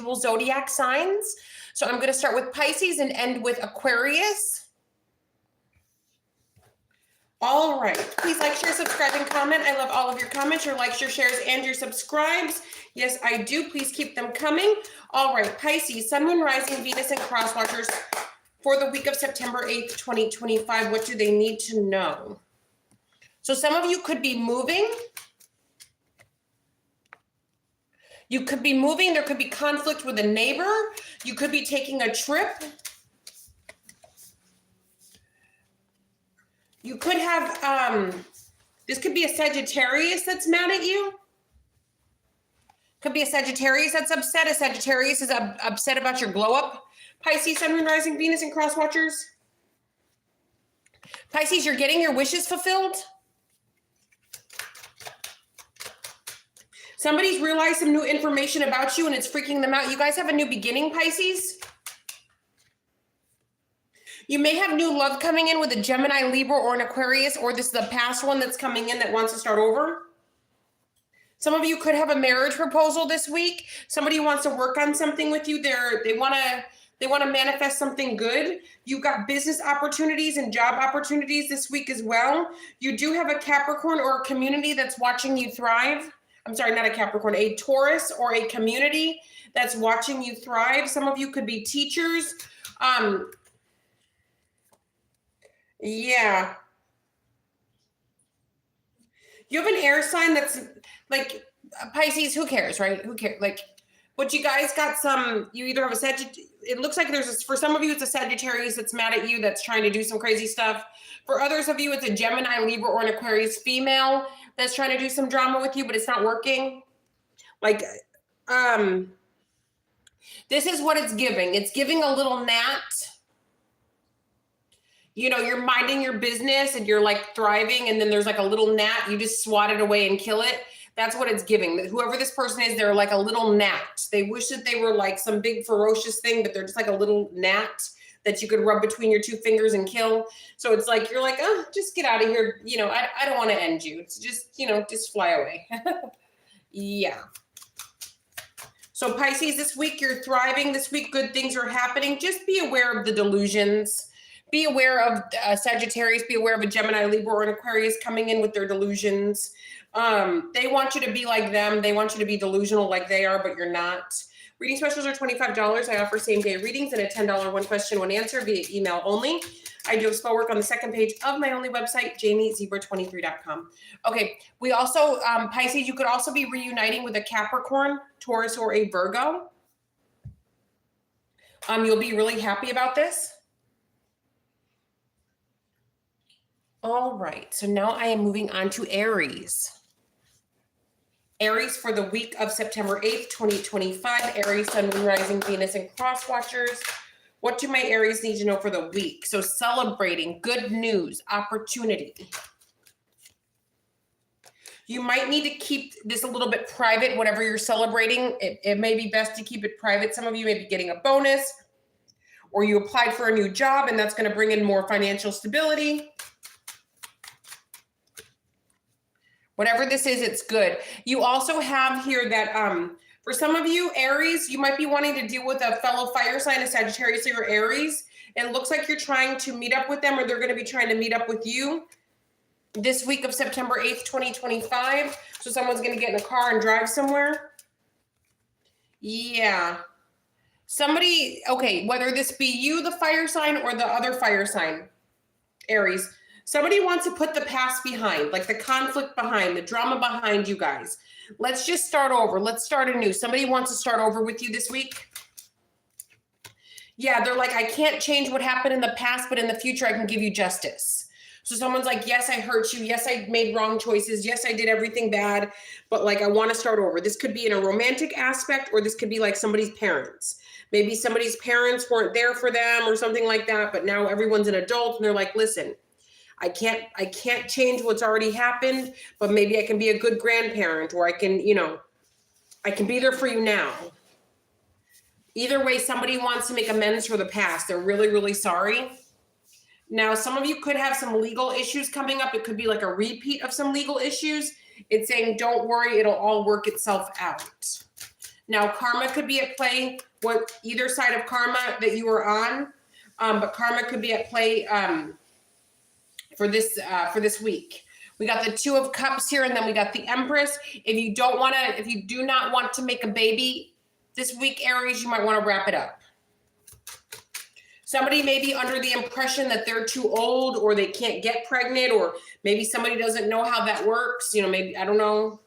individual zodiac signs. So I'm going to start with Pisces and end with Aquarius. All right. Please like, share, subscribe, and comment. I love all of your comments, your likes, your shares, and your subscribes. Yes, I do. Please keep them coming. All right. Pisces, Sun, Moon, Rising, Venus, and Cross Watchers for the week of September 8th, 2025. What do they need to know? So some of you could be moving. You could be moving. There could be conflict with a neighbor. You could be taking a trip. You could have, this could be a Sagittarius that's mad at you. Could be a Sagittarius that's upset. A Sagittarius is upset about your glow up. Pisces, Sun, Moon, Rising, Venus, and Cross Watchers. Pisces, you're getting your wishes fulfilled. Somebody's realized some new information about you and it's freaking them out. You guys have a new beginning, Pisces. You may have new love coming in with a Gemini, Libra, or an Aquarius, or this is the past one that's coming in that wants to start over. Some of you could have a marriage proposal this week. Somebody wants to work on something with you. They want to manifest something good. You've got business opportunities and job opportunities this week as well. You do have a Capricorn or a community that's watching you thrive. I'm sorry, not a Capricorn, a Taurus or a community that's watching you thrive. Some of you could be teachers. Yeah. You have an air sign that's like Pisces, who cares, right? Who cares? Like, but you guys got some, you either have a Sagittarius, it looks like there's, for some of you, it's a Sagittarius that's mad at you, that's trying to do some crazy stuff. For others of you, it's a Gemini, Libra, or an Aquarius female that's trying to do some drama with you, but it's not working. Like, this is what it's giving. It's giving a little gnat. You know, you're minding your business and you're like thriving, and then there's like a little gnat, you just swat it away and kill it. That's what it's giving. Whoever this person is, they're like a little gnat. They wish that they were like some big ferocious thing, but they're just like a little gnat that you could rub between your two fingers and kill. So it's like, you're like, oh, just get out of here. You know, I don't want to end you. It's just, you know, just fly away. Yeah. So Pisces, this week you're thriving. This week, good things are happening. Just be aware of the delusions. Be aware of Sagittarius, be aware of a Gemini, Libra, or an Aquarius coming in with their delusions. They want you to be like them. They want you to be delusional like they are, but you're not. Reading specials are $25. I offer same-day readings and a $10 one question, one answer via email only. I do have spell work on the second page of my only website, jamiezebra23.com. Okay, we also, Pisces, you could also be reuniting with a Capricorn, Taurus, or a Virgo. You'll be really happy about this. All right, so now I am moving on to Aries. Aries for the week of September 8th, 2025. Aries, Sun, Moon, Rising, Venus, and Cross Watchers. What do my Aries need to know for the week? So celebrating, good news, opportunity. You might need to keep this a little bit private, whatever you're celebrating. It may be best to keep it private. Some of you may be getting a bonus, or you applied for a new job and that's going to bring in more financial stability. Whatever this is, it's good. You also have here that for some of you, Aries, you might be wanting to deal with a fellow fire sign, a Sagittarius or Aries. It looks like you're trying to meet up with them, or they're going to be trying to meet up with you this week of September 8th, 2025. So someone's going to get in a car and drive somewhere. Yeah. Somebody, okay, whether this be you, the fire sign, or the other fire sign, Aries, somebody wants to put the past behind, like the conflict behind, the drama behind you guys. Let's just start over. Let's start anew. Somebody wants to start over with you this week. Yeah, they're like, I can't change what happened in the past, but in the future, I can give you justice. So someone's like, yes, I hurt you. Yes, I made wrong choices. Yes, I did everything bad, but like, I want to start over. This could be in a romantic aspect, or this could be like somebody's parents. Maybe somebody's parents weren't there for them or something like that, but now everyone's an adult and they're like, listen, I can't change what's already happened, but maybe I can be a good grandparent, or I can, you know, I can be there for you now. Either way, somebody wants to make amends for the past. They're really, really sorry. Now, some of you could have some legal issues coming up. It could be like a repeat of some legal issues. It's saying, don't worry, it'll all work itself out. Now, karma could be at play, either side of karma that you are on, but karma could be at play for this week. We got the Two of Cups here, and then we got the Empress. If you do not want to make a baby this week, Aries, you might want to wrap it up. Somebody may be under the impression that they're too old or they can't get pregnant, or maybe somebody doesn't know how that works. You know, maybe, I don't know.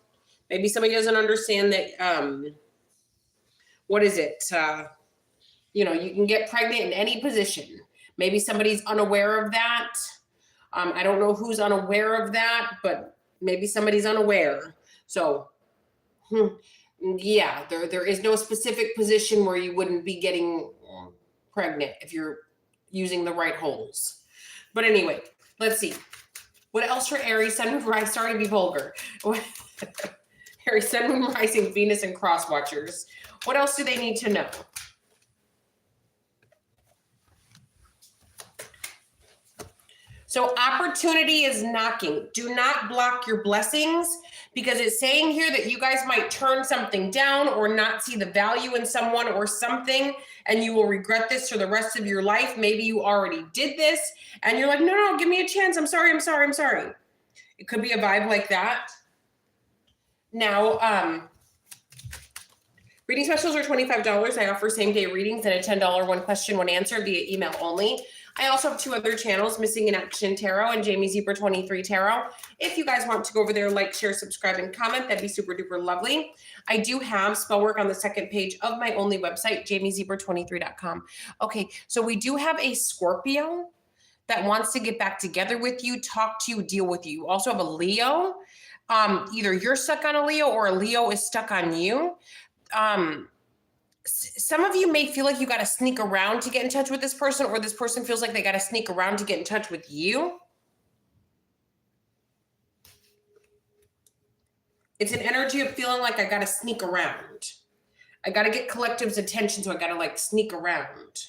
Maybe somebody doesn't understand that, what is it? You know, you can get pregnant in any position. Maybe somebody's unaware of that. I don't know who's unaware of that, but maybe somebody's unaware. So, yeah, there is no specific position where you wouldn't be getting pregnant if you're using the right holes. But anyway, let's see. What else for Aries, Sun, Moon, Rising? Sorry to be vulgar. Aries, Sun, Moon, Rising, Venus, and Cross Watchers. What else do they need to know? So opportunity is knocking. Do not block your blessings, because it's saying here that you guys might turn something down or not see the value in someone or something, and you will regret this for the rest of your life. Maybe you already did this and you're like, no, give me a chance. I'm sorry. It could be a vibe like that. Now, reading specials are $25. I offer same-day readings and a $10 one question, one answer via email only. I also have 2 other channels, Missing in Action Tarot and Jamie Zebra 23 Tarot. If you guys want to go over there, like, share, subscribe, and comment, that'd be super duper lovely. I do have spell work on the second page of my only website, jamiezebra23.com. Okay, so we do have a Scorpio that wants to get back together with you, talk to you, deal with you. You also have a Leo. Either you're stuck on a Leo or a Leo is stuck on you. Some of you may feel like you got to sneak around to get in touch with this person, or this person feels like they got to sneak around to get in touch with you. It's an energy of feeling like I got to sneak around. I got to get collective's attention, so I got to like sneak around.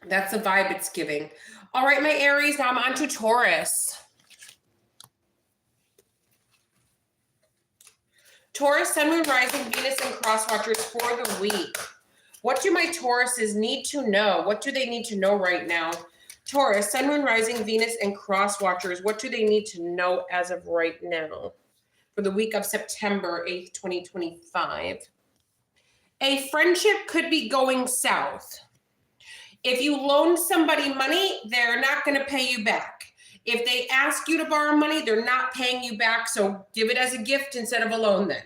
That's the vibe it's giving. All right, my Aries, now I'm on to Taurus. Taurus, Sun, Moon, Rising, Venus, and Cross Watchers for the week. What do my Tauruses need to know? What do they need to know right now? Taurus, Sun, Moon, Rising, Venus, and Cross Watchers. What do they need to know as of right now for the week of September 8th, 2025? A friendship could be going south. If you loan somebody money, they're not going to pay you back. If they ask you to borrow money, they're not paying you back. So give it as a gift instead of a loan then,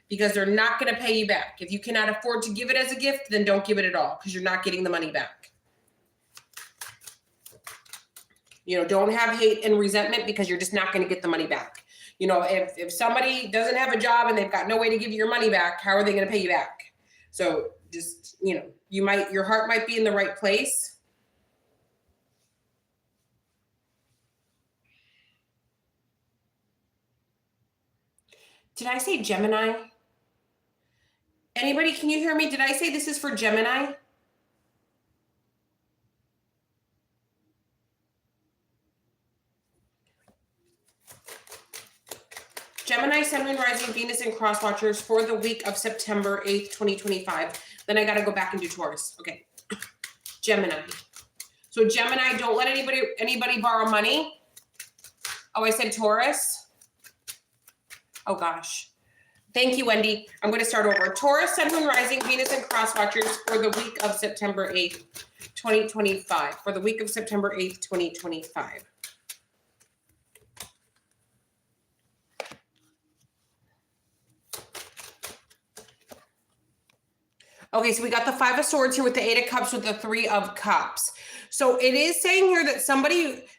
because they're not going to pay you back. If you cannot afford to give it as a gift, then don't give it at all, because you're not getting the money back. You know, don't have hate and resentment, because you're just not going to get the money back. You know, if somebody doesn't have a job and they've got no way to give you your money back, how are they going to pay you back? So just, you know, your heart might be in the right place. Did I say Gemini? Anybody, can you hear me? Did I say this is for Gemini? Gemini, Sun, Moon, Rising, Venus, and Cross Watchers for the week of September 8th, 2025. Then I got to go back and do Taurus. Okay. Gemini. So Gemini, don't let anybody borrow money. Oh, I said Taurus. Oh, gosh. Thank you, Wendy. I'm going to start over. Taurus, Sun, Moon, Rising, Venus, and Cross Watchers for the week of September 8th, 2025. For the week of September 8th, 2025. Okay, so we got the 5 of Swords here with the 8 of Cups with the 3 of Cups. So it is saying here that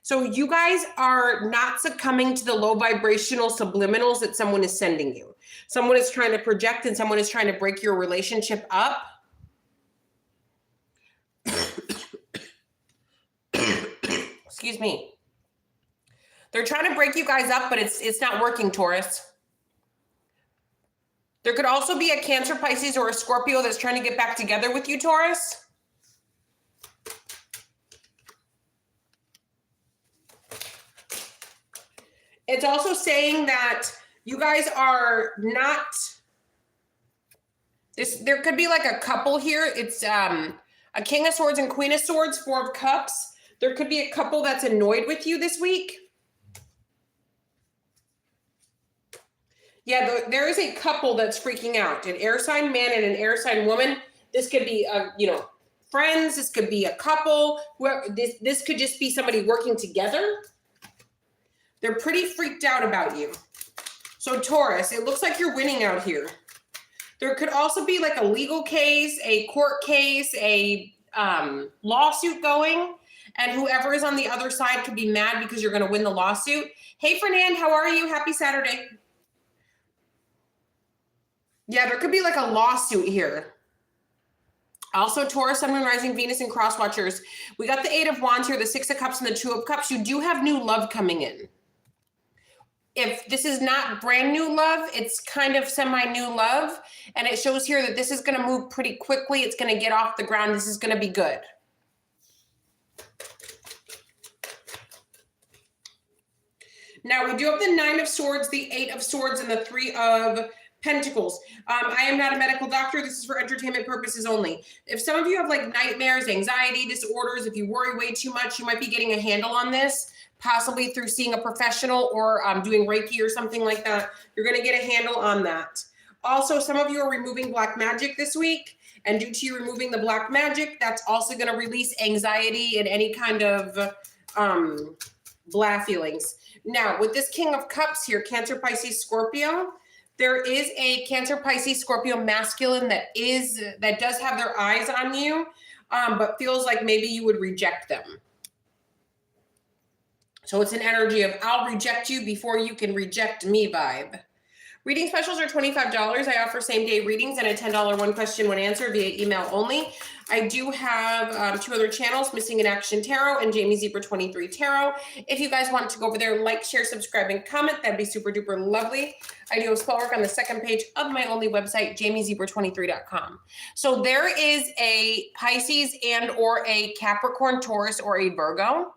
so you guys are not succumbing to the low vibrational subliminals that someone is sending you. Someone is trying to project and someone is trying to break your relationship up. Excuse me. They're trying to break you guys up, but it's not working, Taurus. There could also be a Cancer, Pisces, or a Scorpio that's trying to get back together with you, Taurus. It's also saying that You guys are not, there could be like a couple here. It's a King of Swords and Queen of Swords, Four of Cups. There could be a couple that's annoyed with you this week. Yeah, there is a couple that's freaking out. An air sign man and an air sign woman. This could be, friends. This could be a couple. This could just be somebody working together. They're pretty freaked out about you. So Taurus, it looks like you're winning out here. There could also be like a legal case, a court case, a lawsuit going, and whoever is on the other side could be mad because you're going to win the lawsuit. Hey, Fernand, how are you? Happy Saturday. Yeah, there could be like a lawsuit here. Also, Taurus, Sun, Moon, Rising, Venus, and Cross Watchers. We got the Eight of Wands here, the Six of Cups, and the Two of Cups. You do have new love coming in. If this is not brand new love, it's kind of semi-new love. And it shows here that this is going to move pretty quickly. It's going to get off the ground. This is going to be good. Now, we do have the Nine of Swords, the Eight of Swords, and the Three of Pentacles. I am not a medical doctor. This is for entertainment purposes only. If some of you have like nightmares, anxiety disorders, if you worry way too much, you might be getting a handle on this, possibly through seeing a professional or doing Reiki or something like that. You're going to get a handle on that. Also, some of you are removing black magic this week. And due to you removing the black magic, that's also going to release anxiety and any kind of blah feelings. Now, with this King of Cups here, Cancer, Pisces, Scorpio, there is a Cancer, Pisces, Scorpio masculine that does have their eyes on you, but feels like maybe you would reject them. So it's an energy of I'll reject you before you can reject me vibe. Reading specials are $25. I offer same-day readings and a $10 one question, one answer via email only. I do have 2 other channels, Missing in Action Tarot and Jamie Zebra 23 Tarot. If you guys want to go over there, like, share, subscribe, and comment, that'd be super duper lovely. I do a spell work on the second page of my only website, jamiezebra23.com. So there is a Pisces and or a Capricorn, Taurus, or a Virgo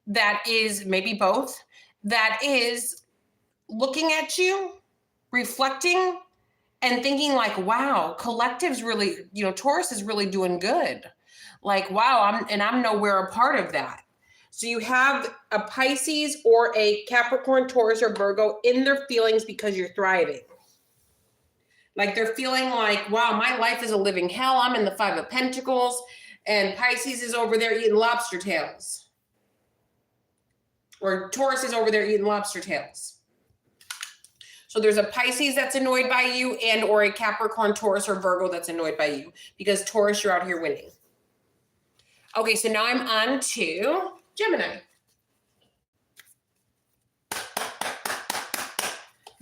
that is maybe both, that is looking at you, reflecting, and thinking like, wow, collective's really, Taurus is really doing good. Like, wow, I'm nowhere a part of that. So you have a Pisces or a Capricorn, Taurus, or Virgo in their feelings because you're thriving. Like they're feeling like, wow, my life is a living hell. I'm in the Five of Pentacles and Pisces is over there eating lobster tails. Or Taurus is over there eating lobster tails. So there's a Pisces that's annoyed by you and or a Capricorn, Taurus, or Virgo that's annoyed by you because Taurus, you're out here winning. Okay, so now I'm on to Gemini.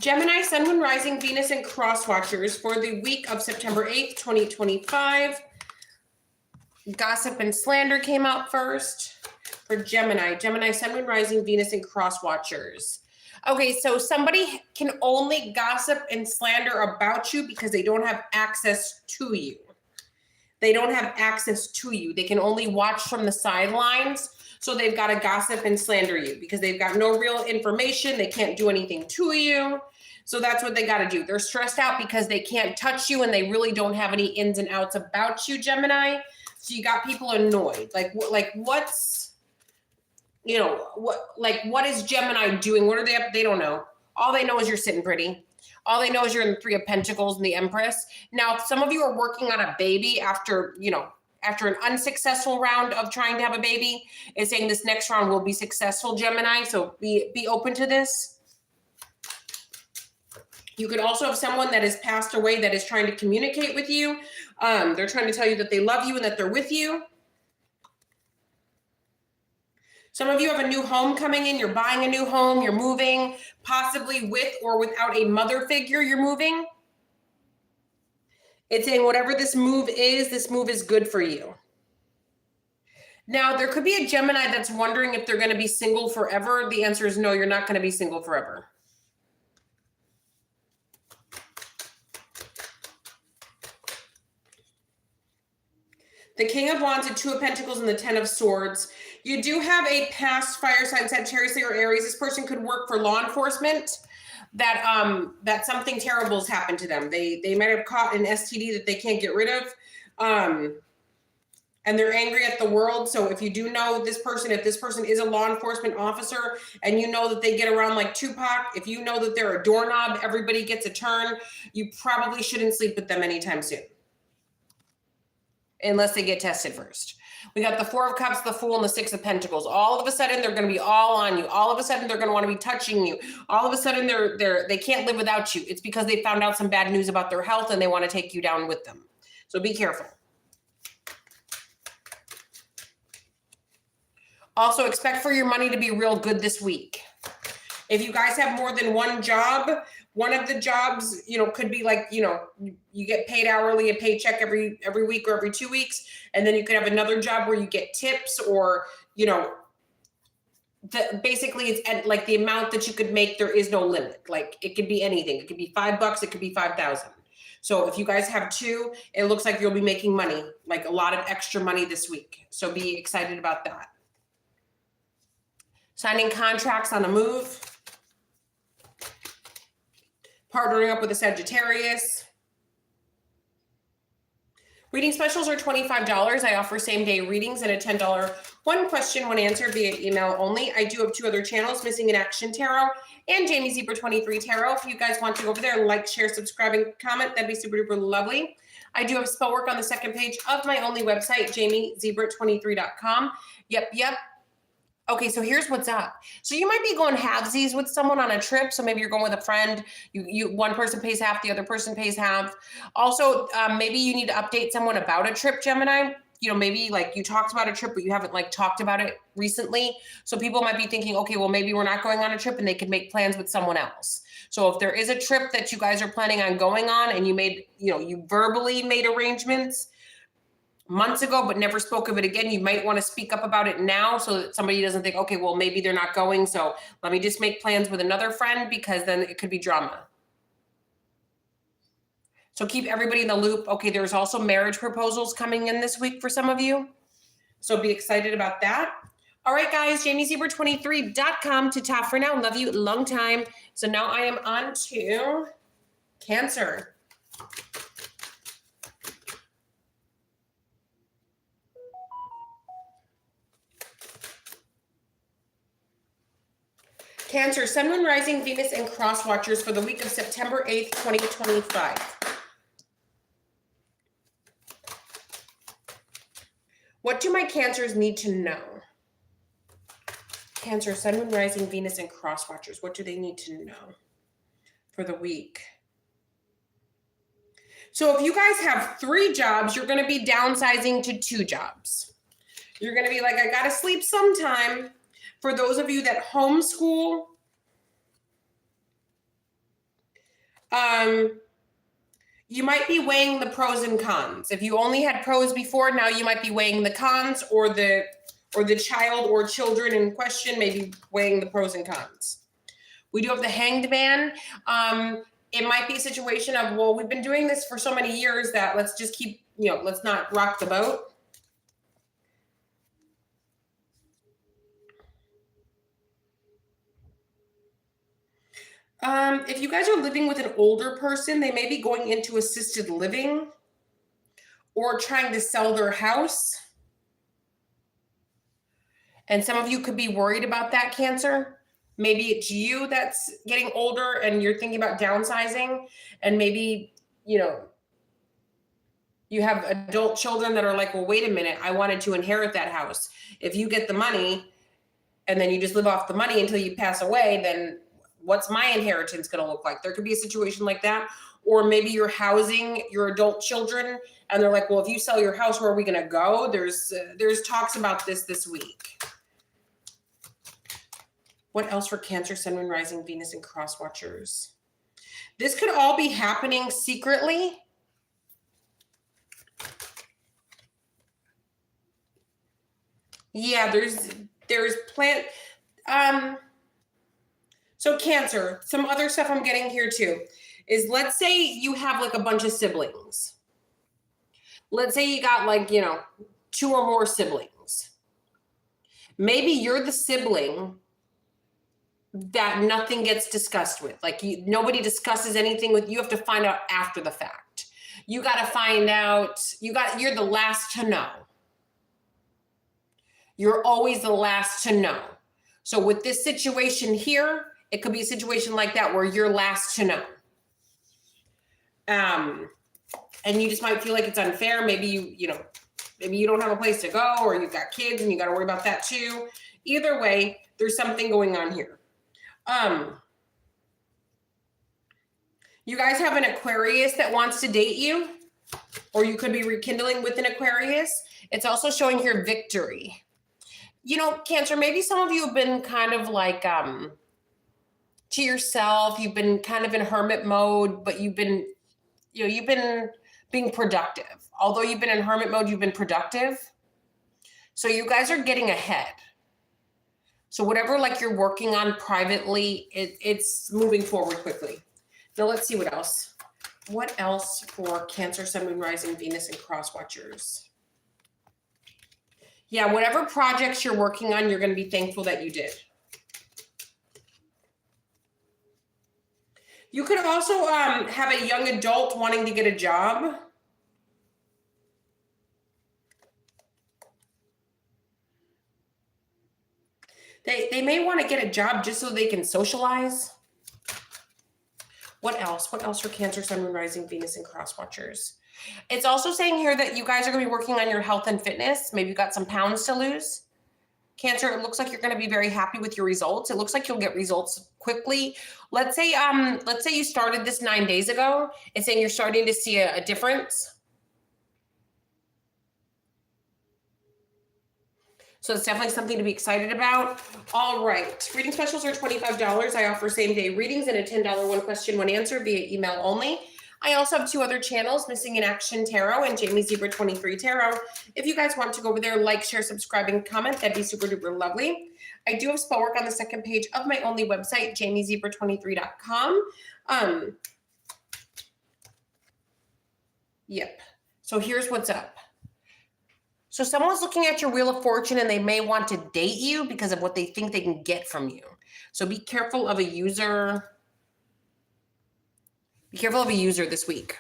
Gemini, Sun, Moon, Rising, Venus, and Cross Watchers for the week of September 8th, 2025. Gossip and slander came out first for Gemini. Gemini, Sun, Moon, Rising, Venus, and Cross Watchers. Okay, so somebody can only gossip and slander about you because they don't have access to you. They don't have access to you. They can only watch from the sidelines. So they've got to gossip and slander you because they've got no real information. They can't do anything to you. So that's what they got to do. They're stressed out because they can't touch you and they really don't have any ins and outs about you, Gemini. So you got people annoyed. Like what's, what is Gemini doing? What are they up? They don't know. All they know is you're sitting pretty. All they know is you're in the Three of Pentacles and the Empress. Now, some of you are working on a baby after an unsuccessful round of trying to have a baby. It's saying this next round will be successful, Gemini. So be open to this. You could also have someone that has passed away that is trying to communicate with you. They're trying to tell you that they love you and that they're with you. Some of you have a new home coming in. You're buying a new home. You're moving, possibly with or without a mother figure. You're moving. It's saying whatever this move is good for you. Now, there could be a Gemini that's wondering if they're going to be single forever. The answer is no, you're not going to be single forever. The King of Wands, the Two of Pentacles, and the Ten of Swords. You do have a past fire sign, Sagittarius or Aries. This person could work for law enforcement. that something terrible has happened to them. They might have caught an STD that they can't get rid of. And they're angry at the world. So if you do know this person, if this person is a law enforcement officer and you know that they get around like Tupac, if you know that they're a doorknob, everybody gets a turn, you probably shouldn't sleep with them anytime soon. Unless they get tested first. We got the Four of Cups, the Fool, and the Six of Pentacles. All of a sudden, they're going to be all on you. All of a sudden, they're going to want to be touching you. All of a sudden, they can't live without you. It's because they found out some bad news about their health and they want to take you down with them. So be careful. Also, expect for your money to be real good this week. If you guys have more than one job, one of the jobs, could be like, you get paid hourly, a paycheck every week or every 2 weeks. And then you could have another job where you get tips or, basically it's at like the amount that you could make, there is no limit. Like it could be anything. It could be $5, it could be 5,000. So if you guys have two, it looks like you'll be making money, like a lot of extra money this week. So be excited about that. Signing contracts on the move. Partnering up with a Sagittarius. Reading specials are $25. I offer same-day readings and a $10 one question, one answer via email only. I do have 2 other channels, Missing in Action Tarot and Jamie Zebra 23 Tarot. If you guys want to go over there, like, share, subscribe, and comment, that'd be super duper lovely. I do have spell work on the second page of my only website, jamiezebra23.com. Yep. Okay, so here's what's up. So you might be going halvesies with someone on a trip. So maybe you're going with a friend. You one person pays half, the other person pays half. Also, maybe you need to update someone about a trip, Gemini. Maybe like you talked about a trip, but you haven't like talked about it recently. So people might be thinking, okay, well, maybe we're not going on a trip, and they could make plans with someone else. So if there is a trip that you guys are planning on going on and you made, you verbally made arrangements months ago, but never spoke of it again, you might want to speak up about it now so that somebody doesn't think, okay, well, maybe they're not going, so let me just make plans with another friend, because then it could be drama. So keep everybody in the loop. Okay, there's also marriage proposals coming in this week for some of you. So be excited about that. All right, guys, jamiezebra23.com to top for now. Love you, long time. So now I am on to Cancer. Cancer, Sun, Moon, Rising, Venus, and Cross Watchers for the week of September 8th, 2025. What do my Cancers need to know? Cancer, Sun, Moon, Rising, Venus, and Cross Watchers. What do they need to know for the week? So if you guys have 3 jobs, you're going to be downsizing to 2 jobs. You're going to be like, I got to sleep sometime. For those of you that homeschool, you might be weighing the pros and cons. If you only had pros before, now you might be weighing the cons, or the child or children in question, maybe weighing the pros and cons. We do have the Hanged Man. It might be a situation of, well, we've been doing this for so many years that let's just keep, let's not rock the boat. If you guys are living with an older person, they may be going into assisted living or trying to sell their house. And some of you could be worried about that, Cancer. Maybe it's you that's getting older and you're thinking about downsizing, and maybe, you have adult children that are like, well, wait a minute, I wanted to inherit that house. If you get the money and then you just live off the money until you pass away, then what's my inheritance going to look like? There could be a situation like that. Or maybe you're housing your adult children and they're like, well, if you sell your house, where are we going to go? There's talks about this week. What else for Cancer, Sun, Moon, Rising, Venus, and Cross Watchers? This could all be happening secretly. Yeah, there's plant. So Cancer, some other stuff I'm getting here too is, let's say you have like a bunch of siblings. Let's say you got like, 2 or more siblings. Maybe you're the sibling that nothing gets discussed with. Like nobody discusses anything with you. You have to find out after the fact. You got to find out, you're the last to know. You're always the last to know. So with this situation here, it could be a situation like that where you're last to know. And you just might feel like it's unfair. Maybe maybe you don't have a place to go, or you've got kids and you got to worry about that too. Either way, there's something going on here. You guys have an Aquarius that wants to date you, or you could be rekindling with an Aquarius. It's also showing here victory. Cancer, maybe some of you have been kind of like to yourself. You've been kind of in hermit mode, but you've been being productive. Although you've been in hermit mode, you've been productive. So you guys are getting ahead. So whatever you're working on privately, it's moving forward quickly. Now let's see what else. What else for Cancer, Sun, Moon, Rising, Venus, and Cross Watchers? Yeah, whatever projects you're working on, you're going to be thankful that you did. You could also have a young adult wanting to get a job. They may want to get a job just so they can socialize. What else? What else for Cancer, Sun, Moon, Rising, Venus, and Cross Watchers? It's also saying here that you guys are going to be working on your health and fitness. Maybe you got some pounds to lose. Cancer, it looks like you're going to be very happy with your results. It looks like you'll get results quickly. Let's say you started this 9 days ago. It's saying you're starting to see a difference. So it's definitely something to be excited about. All right. Reading specials are $25. I offer same-day readings and a $10 one question, one answer via email only. I also have 2 other channels, Missing in Action Tarot and Jamie Zebra 23 Tarot. If you guys want to go over there, like, share, subscribe, and comment, that'd be super duper lovely. I do have spell work on the second page of my only website, jamiezebra23.com. Yep. So here's what's up. So someone's looking at your Wheel of Fortune and they may want to date you because of what they think they can get from you. So be careful of a user. Be careful of a user this week.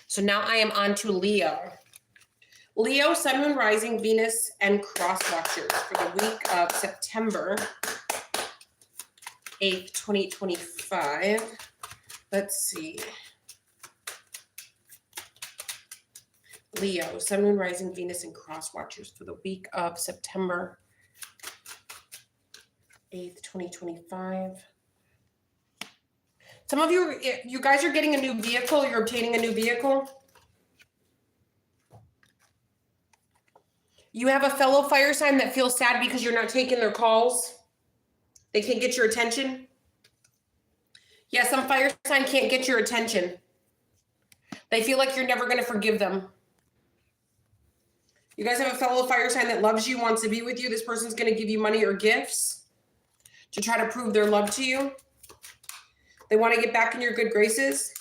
So now I am on to Leo. Leo, Sun, Moon, Rising, Venus, and Cross Watchers for the week of September 8th, 2025. Let's see. Leo, Sun, Moon, Rising, Venus, and Cross Watchers for the week of September 8th, 2025. Some of you guys are getting a new vehicle. You're obtaining a new vehicle. You have a fellow fire sign that feels sad because you're not taking their calls. They can't get your attention. Yeah, some fire sign can't get your attention. They feel like you're never going to forgive them. You guys have a fellow fire sign that loves you, wants to be with you. This person's going to give you money or gifts to try to prove their love to you. They want to get back in your good graces.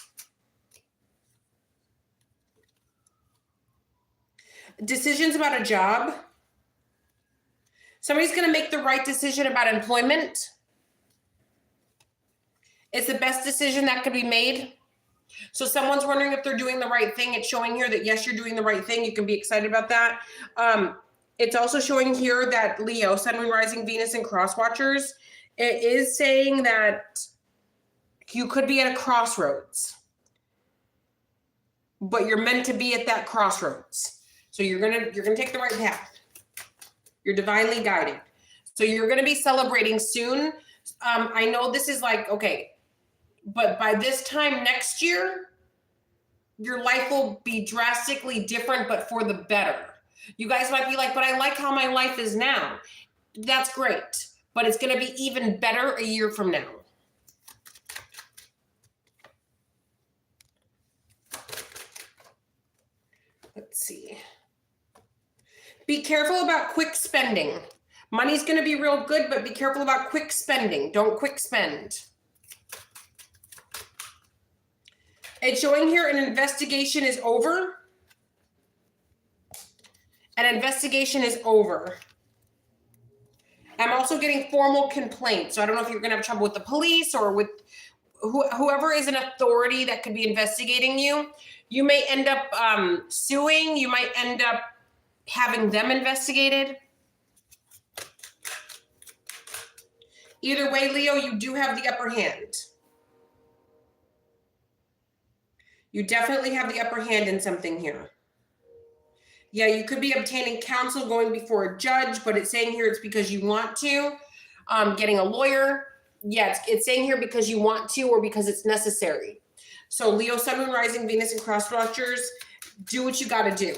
Decisions about a job. Somebody's going to make the right decision about employment. It's the best decision that could be made. So someone's wondering if they're doing the right thing. It's showing here that, yes, you're doing the right thing. You can be excited about that. It's also showing here that Leo, Sun, Moon, Rising, Venus, and Cross Watchers, it is saying that you could be at a crossroads, but you're meant to be at that crossroads. So you're gonna take the right path. You're divinely guided. So you're gonna be celebrating soon. I know this is okay, but by this time next year, your life will be drastically different, but for the better. You guys might be like, but I like how my life is now. That's great, but it's gonna be even better a year from now. Let's see. Be careful about quick spending. Money's going to be real good, but be careful about quick spending. Don't quick spend. It's showing here an investigation is over. An investigation is over. I'm also getting formal complaints. So I don't know if you're going to have trouble with the police or with whoever is an authority that could be investigating you. You may end up suing. You might end up having them investigated. Either way, Leo, you do have the upper hand. You definitely have the upper hand in something here. Yeah, you could be obtaining counsel, going before a judge, but it's saying here it's because you want to. Getting a lawyer. Yeah, it's saying here because you want to or because it's necessary. So Leo, Sun, Moon, Rising, Venus, and cross watchers, do what you got to do.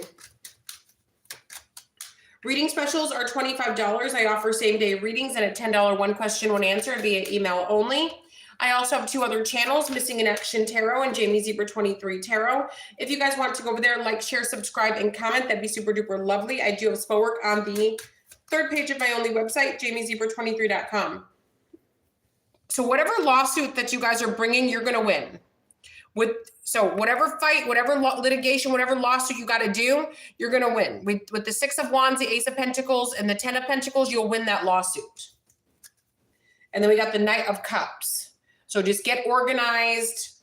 Reading specials are $25. I offer same-day readings and a $10 one question, one answer via email only. I also have 2 other channels, Missing in Action Tarot and Jamie Zebra 23 Tarot. If you guys want to go over there, like, share, subscribe, and comment, that'd be super duper lovely. I do have spell work on the 3rd page of my only website, jamiezebra23.com. So whatever lawsuit that you guys are bringing, you're going to win. So whatever fight, whatever litigation, whatever lawsuit you got to do, you're going to win. With the 6 of Wands, the Ace of Pentacles, and the 10 of Pentacles, you'll win that lawsuit. And then we got the Knight of Cups. So just get organized,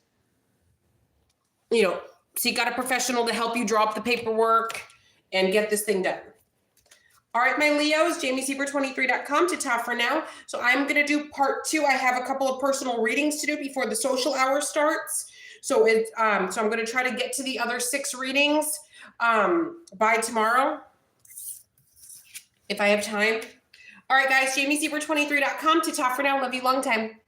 seek out a professional to help you draw up the paperwork and get this thing done. All right, my Leos, jamiezebra23.com to top for now. So I'm going to do part 2. I have a couple of personal readings to do before the social hour starts. So I'm going to try to get to the other 6 readings by tomorrow, if I have time. All right, guys, jamiezebra23.com to top for now. Love you long time.